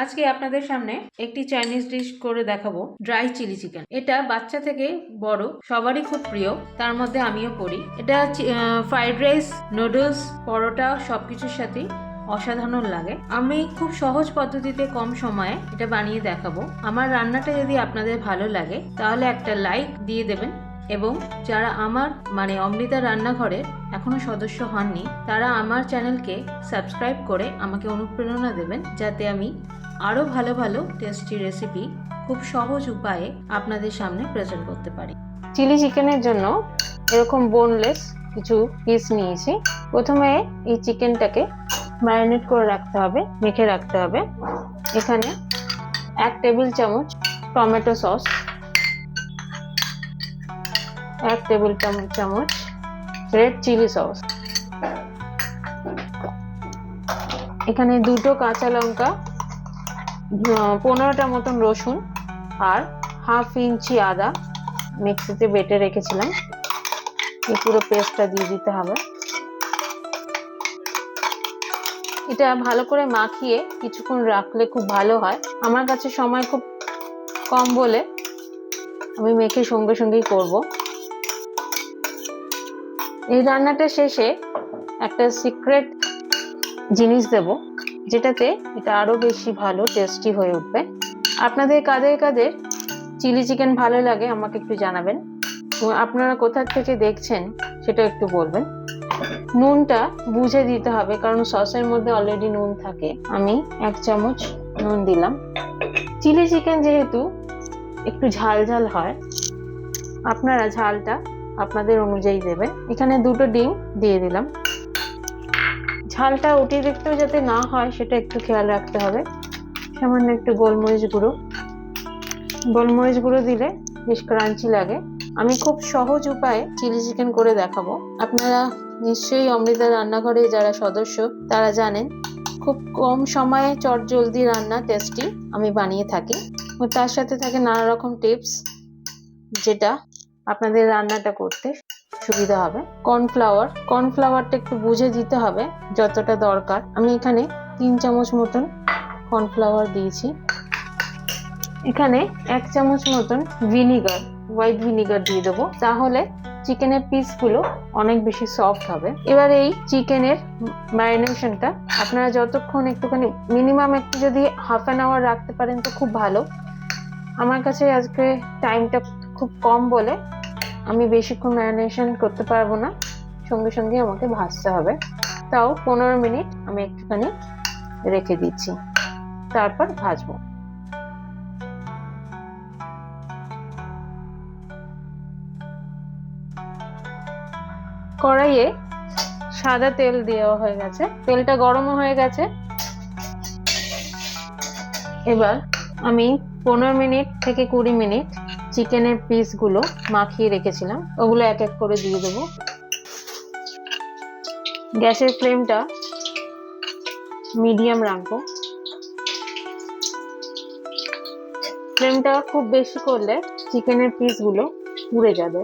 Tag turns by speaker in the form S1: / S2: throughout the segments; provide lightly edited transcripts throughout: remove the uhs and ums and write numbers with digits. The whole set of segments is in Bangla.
S1: আজকে আপনাদের সামনে একটি চাইনিজ ডিশ করে দেখাবো, ড্রাই চিলি চিকেন। এটা বাচ্চা থেকে বড় সবারই খুব প্রিয়, তার মধ্যে আমিও পড়ি। এটা ফ্রাইড রাইস, নুডলস, পরোটা সবকিছুর সাথেই অসাধারণ লাগে। আমি খুব সহজ পদ্ধতিতে কম সময়ে এটা বানিয়ে দেখাবো। আমার রান্নাটা যদি আপনাদের ভালো লাগে তাহলে একটা লাইক দিয়ে দেবেন, এবং যারা আমার অমৃতা রান্নাঘরের এখনো সদস্য হননি তারা আমার চ্যানেলকে সাবস্ক্রাইব করে আমাকে অনুপ্রেরণা দেবেন, যাতে আমি আরও ভালো ভালো টেস্টি রেসিপি খুব সহজ উপায়ে আপনাদের সামনে প্রেজেন্ট করতে পারি। চিলি চিকেনের জন্য এরকম বোনলেস কিছু পিস নিয়েছি। প্রথমে এই চিকেনটাকে ম্যারিনেট করে রাখতে হবে, মেখে রাখতে হবে। এখানে 1 টেবিল চামচ টমেটো সস, 1 টেবিল চামচ রেড চিলি সস, এখানে 2টো কাঁচা লঙ্কা, 15টা মতন রসুন, আর হাফ ইঞ্চি আদা মিক্সিতে বেটে রেখেছিলাম। এই পুরো পেস্টটা দিয়ে দিতে হবে। এটা ভালো করে মাখিয়ে কিছুক্ষণ রাখলে খুব ভালো হয়। আমার কাছে সময় খুব কম বলে আমি মেখে সঙ্গে সঙ্গেই করব। এই রান্নাটা শেষে একটা সিক্রেট জিনিস দেব, যেটাতে এটা আরো বেশি ভালো টেস্টি হয়ে উঠবে। আপনাদের কাদের কাদের চিলি চিকেন ভালো লাগে আমাকে একটু জানাবেন, আপনারা কোথা থেকে দেখছেন সেটা একটু বলবেন। নুনটা বুঝে দিতে হবে, কারণ সসের মধ্যে অলরেডি নুন থাকে। আমি 1 চামচ নুন দিলাম। চিলি চিকেন যেহেতু একটু ঝাল ঝাল হয়, আপনারা ঝালটা আপনাদের অনুযায়ী দেবেন। এখানে 2টো ডিম দিয়ে দিলাম। ঝালটা অতিরিক্তও যাতে না হয় সেটা একটু খেয়াল রাখতে হবে। সামান্য একটু গোলমরিচ গুঁড়ো দিলে বেশ ক্রাঞ্চি লাগে। আমি খুব সহজ উপায়ে চিলি চিকেন করে দেখাবো। আপনারা নিশ্চয়ই অমৃতা রান্নাঘরে যারা সদস্য তারা জানেন, খুব কম সময়ে চটজলদি রান্না টেস্টি আমি বানিয়ে থাকি। তার সাথে থাকে নানা রকম টিপস, যেটা আপনাদের রান্নাটা করতে সুবিধা হবে। কর্নফ্লাওয়ারটা একটু বুঝে দিতে হবে যতটা দরকার। আমি এখানে 3 চামচ মতন কর্নফ্লাওয়ার দিয়েছি। এখানে 1 চামচ মতন হোয়াইট ভিনিগার দিয়ে দেবো, তাহলে চিকেনের পিসগুলো অনেক বেশি সফট হবে। এবার এই চিকেনের ম্যারিনেশনটা আপনারা যতক্ষণ একটুখানি মিনিমাম একটু যদি হাফ অ্যান আওয়ার রাখতে পারেন তো খুব ভালো। আমার কাছে আজকে টাইমটা খুব কম বলে আমি বেশিক্ষণ ম্যারিনেশন করতে পারবো না, সঙ্গে সঙ্গে আমাকে ভাজতে হবে। তাও 15 মিনিট আমি একটুখানি রেখে দিচ্ছি, তারপর ভাজবো। কড়াইয়ে সাদা তেল দেওয়া হয়ে গেছে, তেলটা গরম হয়ে গেছে। এবার আমি 15 মিনিট থেকে 20 মিনিট চিকেনের পিসগুলো মাখিয়ে রেখেছিলাম, ওগুলো এক এক করে দিয়ে দেবো। গ্যাসের ফ্লেমটা মিডিয়াম রাখবো। ফ্লেমটা খুব বেশি করলে চিকেনের পিসগুলো পুড়ে যাবে।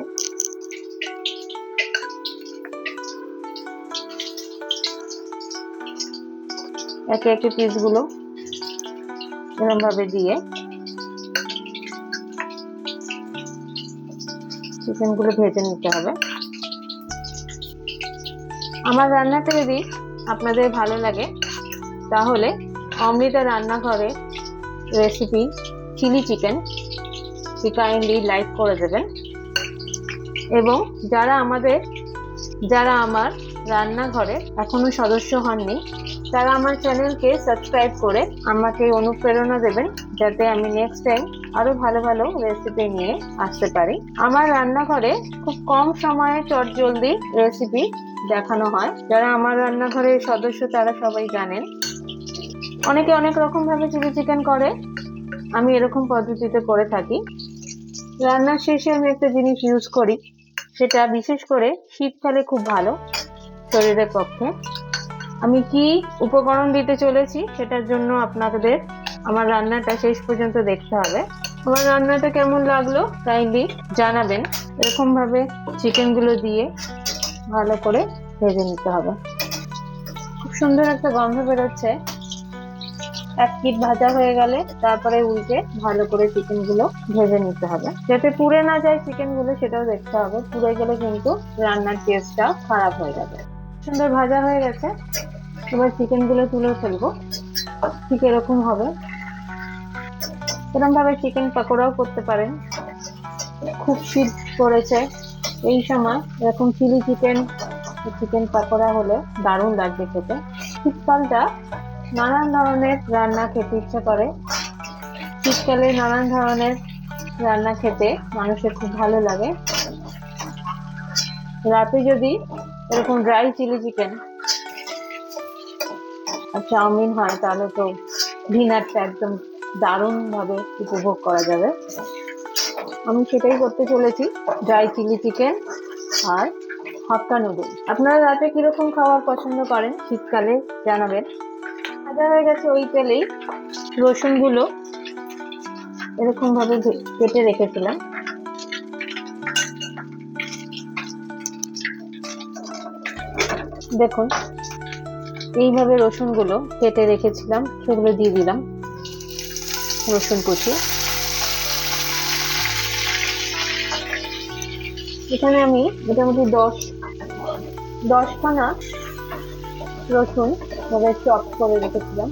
S1: একে একে পিসগুলো এরকম ভাবে দিয়ে চিকেনগুলো ভেজে নিতে হবে। আমার রান্নাটা যদি আপনাদের ভালো লাগে তাহলে অমৃতা রান্নাঘরের recipe chilli chicken kindly like করে দেবেন, এবং যারা আমার রান্নাঘরে এখনো সদস্য হননি তারা আমার চ্যানেলকে সাবস্ক্রাইব করে আমাকে অনুপ্রেরণা দেবেন, যাতে আমি নেক্সট টাইম আরো ভালো ভালো রেসিপি নিয়ে আসতে পারি। আমার রান্নাঘরে খুব কম সময়ে চটজলদি রেসিপি দেখানো হয়। যারা আমার রান্নাঘরের সদস্য তারা সবাই জানেন। অনেকে অনেক রকম ভাবে চিলি চিকেন করে, আমি এরকম পদ্ধতিতে করে থাকি। রান্নার শেষে আমি একটা জিনিস ইউজ করি, সেটা বিশেষ করে শীতকালে খুব ভালো শরীরের পক্ষে। আমি কি উপকরণ দিতে চলেছি সেটার জন্য আপনাদের আমার রান্নাটা শেষ পর্যন্ত দেখতে হবে। আমার রান্নাটা কেমন লাগলো কাইন্ডলি জানাবেন। এরকম ভাবে চিকেনগুলো দিয়ে ভালো করে ভেজে নিতে হবে। খুব সুন্দর একটা গন্ধ বেরোচ্ছে। এক পিঠ ভাজা হয়ে গেলে তারপরে উল্টে ভালো করে চিকেন গুলো ভেজে নিতে হবে, যাতে পুড়ে না যায় চিকেন গুলো সেটাও দেখতে হবে। পুড়ে গেলে কিন্তু রান্নার টেস্টটা খারাপ হয়ে যাবে। সুন্দর ভাজা হয়ে গেছে, এবার চিকেন গুলো তুলে ফেলবো। ঠিক এরকম হবে। এরকম ভাবে চিকেন পকোড়াও করতে পারেন। খুব শীত পড়েছে, এই সময় এরকম চিলি চিকেন চিকেন পকোড়া হলে দারুণ লাগবে খেতে। শীতকালটা নানান ধরনের রান্না খেতে ইচ্ছা করে। শীতকালে নানান ধরনের রান্না খেতে মানুষের খুব ভালো লাগে। রাতে যদি এরকম ড্রাই চিলি চিকেন আর চাউমিন হয় তাহলে তো ডিনারটা একদম দারুণ ভাবে উপভোগ করা যাবে। আমি সেটাই করতে চলেছি, ড্রাই চিলি চিকেন আর হাক্কা নুডলস। আপনারা রাতে কিরকম খাবার পছন্দ করেন শীতকালে জানাবেন। ভাজা হয়ে গেছে ওই তেলেই রসুন গুলো এরকম ভাবে কেটে রেখেছিলাম। দেখুন এইভাবে রসুন গুলো কেটে রেখেছিলাম, সেগুলো দিয়ে দিলাম। রসুন কুচি এখানে আমি মোটামুটি 10খানা রসুন ভাবে চপ করে রেখেছিলাম।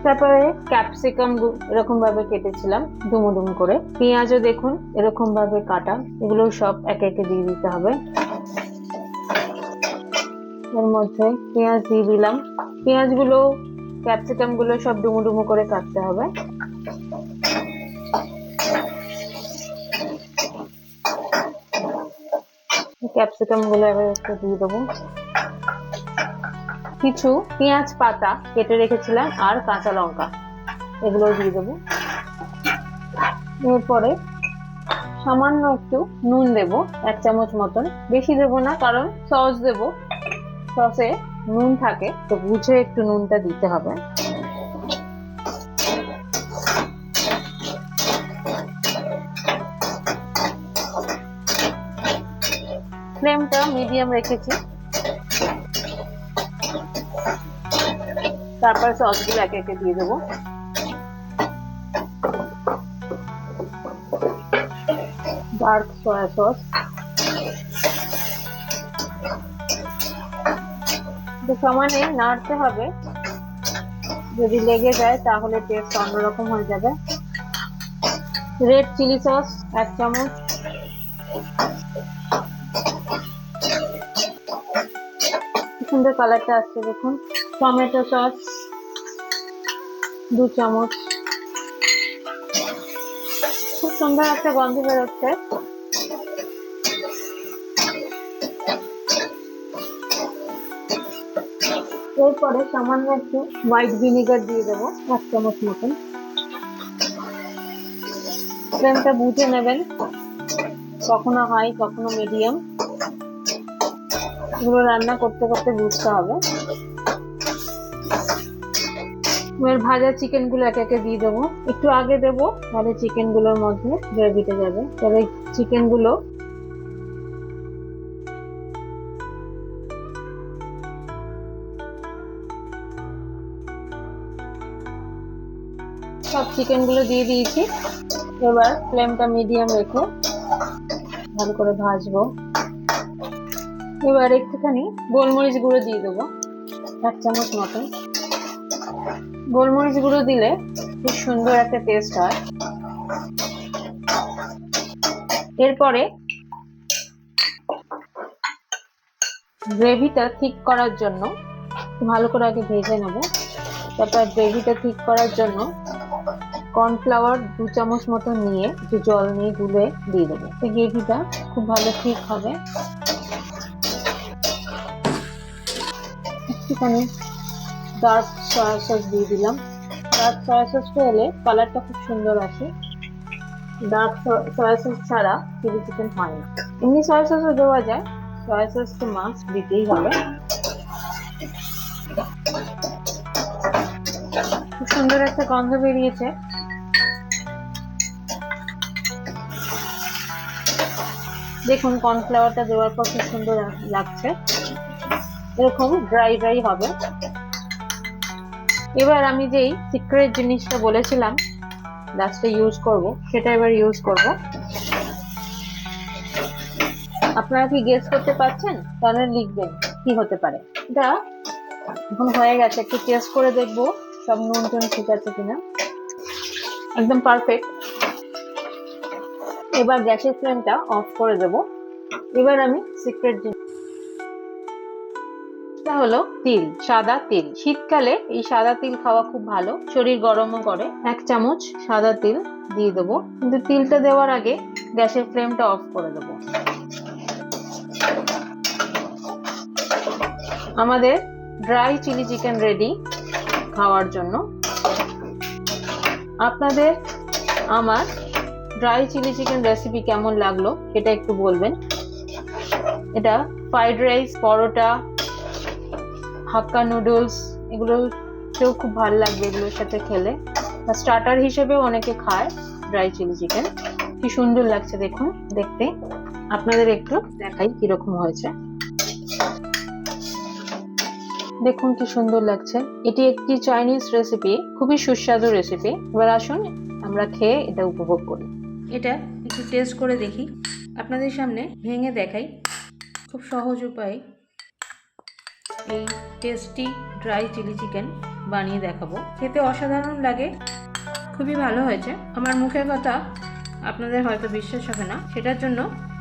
S1: তারপরে ক্যাপসিকাম এরকম ভাবে কেটেছিলাম ডুমো ডুমো করে। পেঁয়াজও দেখুন এরকম ভাবে কাটা, এগুলো সব একে একে দিয়ে দিতে হবে। এর মধ্যে পেঁয়াজ দিয়ে দিলাম। পেঁয়াজ গুলো ক্যাপসিকাম গুলো সব ডুমো ডুমো করে কাটতে হবে। ক্যাপসিকাম গুলো এবার একটু দিয়ে দেবো। কিছু পেঁয়াজ পাতা কেটে রেখেছিলাম আর কাঁচা লঙ্কা, এগুলো দিয়ে দেবো। এরপরে সামান্য একটু নুন দেব, 1 চামচ মতন, বেশি দেবো না কারণ সস দেব, সসে নুন থাকে, তো বুঝে একটু নুনটা দিতে হবে। ফ্লেমটা মিডিয়াম রেখেছি। তারপর সসগুলো একে একে দিয়ে দেবো। ডার্ক সয়া সস, সমানে নাড়তে হবে, যদি লেগে যায় তাহলে টেস্ট অন্যরকম হয়ে যাবে। রেড চিলি সস 1 চামচ, সুন্দর কালারটা আসছে দেখুন। টমেটো সস 2 চামচ, খুব সুন্দর একটা গন্ধ বেরোচ্ছে। এরপরে সামান্য একটু হোয়াইট ভিনেগার দিয়ে দেবো 1 চামচ মতন। ফ্লেমটা বুঝে নেবেন, কখনো হাই কখনো মিডিয়াম, এগুলো রান্না করতে করতে বুঝতে হবে। এবার ভাজা চিকেন গুলো একে একে দিয়ে দেবো। একটু আগে দেবো তাহলে চিকেন গুলোর মধ্যে গ্রেভিতে যাবে। তবে চিকেন গুলো সব চিকেন গুলো দিয়ে দিয়েছি। এবার ফ্লেমটা মিডিয়াম রেখে ভালো করে ভাজবো। এবার একটুখানি গোলমরিচ গুঁড়ো দিয়ে দেবো 1 চামচ মতন। গোলমরিচ গুঁড়ো দিলে খুব সুন্দর একটা টেস্ট হয়। এরপরে গ্রেভিটা ঠিক করার জন্য ভালো করে আগে ভেজে নেব। তারপর গ্রেভিটা ঠিক করার জন্য কর্নফ্লাওয়ার 2 চামচ মতো নিয়ে একটু জল নিয়ে গুলে দিয়ে দেবো, গ্রেভিটা খুব ভালো ঠিক হবে। একটুখানি ডার্ক সয়া সস দিয়ে দিলাম। ডার্ক সয়া সসটা হলে কালারটা খুব সুন্দর আসে। ডার্ক সয়া সস ছাড়া চিলি চিকেন হয় না। এমনি সয়া সসও দেওয়া যায়, সয়া সস তো মাস্ট দিতেই হবে। খুব সুন্দর একটা গন্ধ বেরিয়েছে। দেখুন কর্নফ্লাওয়ারটা দেওয়ার পর খুব সুন্দর লাগছে। এরকম ড্রাই ড্রাই হবে। এবার আমি যেই সিক্রেট জিনিসটা বলেছিলাম লাস্টে ইউজ করব, সেটা এবার ইউজ করব। আপনারা কি গেস করতে পারছেন? তাহলে লিখবেন কি হতে পারে। এটা এখন হয়ে গেছে, একটু টেস্ট করে দেখবো সব নুন টুন ঠিক আছে কিনা। একদম পারফেক্ট। এবার গ্যাসের ফ্লেমটা অফ করে দেব। এবার আমি সিক্রেট জিনিসটা হলো তিল, সাদা তিল। শীতকালে এই সাদা তিল খাওয়া খুব ভালো, শরীর গরমও করে। 1 চামচ সাদা তিল দিয়ে দেবো, কিন্তু তিলটা দেওয়ার আগে গ্যাসের ফ্লেমটা অফ করে দেবো। আমাদের ড্রাই চিলি চিকেন রেডি খাওয়ার জন্য। আপনাদের আমার ড্রাই চিলি চিকেন রেসিপি কেমন লাগলো সেটা একটু বলবেন। এটা ফ্রাইড রাইস, পরোটা, হাক্কা নুডলস এগুলোতেও খুব ভালো লাগবে এগুলোর সাথে খেলে। স্টার্টার হিসেবেও অনেকে খায় ড্রাই চিলি চিকেন। কি সুন্দর লাগছে দেখুন দেখতে। আপনাদের একটু দেখাই কিরকম হয়েছে। দেখুন কি সুন্দর লাগছে। এটি একটি চাইনিজ রেসিপি, খুবই সুস্বাদু রেসিপি। এবার আসুন আমরা খেয়ে এটা উপভোগ করি। এটা একটু টেস্ট করে দেখি, আপনাদের সামনে ভেঙে দেখাই। খুব সহজ উপায়ে এই টেস্টি ড্রাই চিলি চিকেন বানিয়ে দেখাবো। খেতে অসাধারণ লাগে, খুবই ভালো হয়েছে। আমার মুখের কথা আপনাদের হয়তো বিশ্বাস হবে না, সেটার জন্য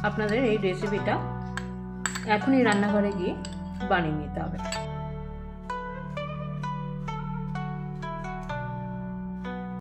S1: আপনাদের এই রেসিপিটা এখনই রান্নাঘরে গিয়ে বানিয়ে নিতে হবে।